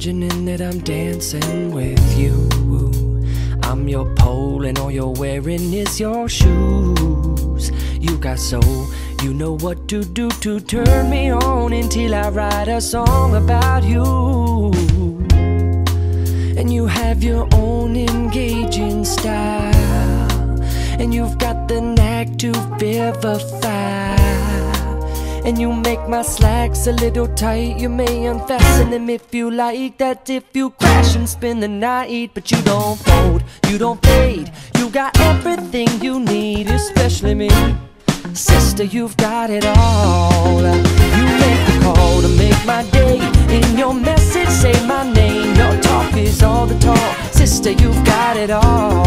imagining that I'm dancing with you. I'm your pole and all you're wearing is your shoes. You got soul, you know what to do to turn me on until I write a song about you. And you have your own engaging style, and you've got the knack to vivify. And you make my slacks a little tight. You may unfasten them if you like. That's if you crash and spend the night. But you don't fold, you don't fade. You got everything you need, especially me. Sister, you've got it all. You make the call to make my day. In your message say my name. Your talk is all the talk. Sister, you've got it all.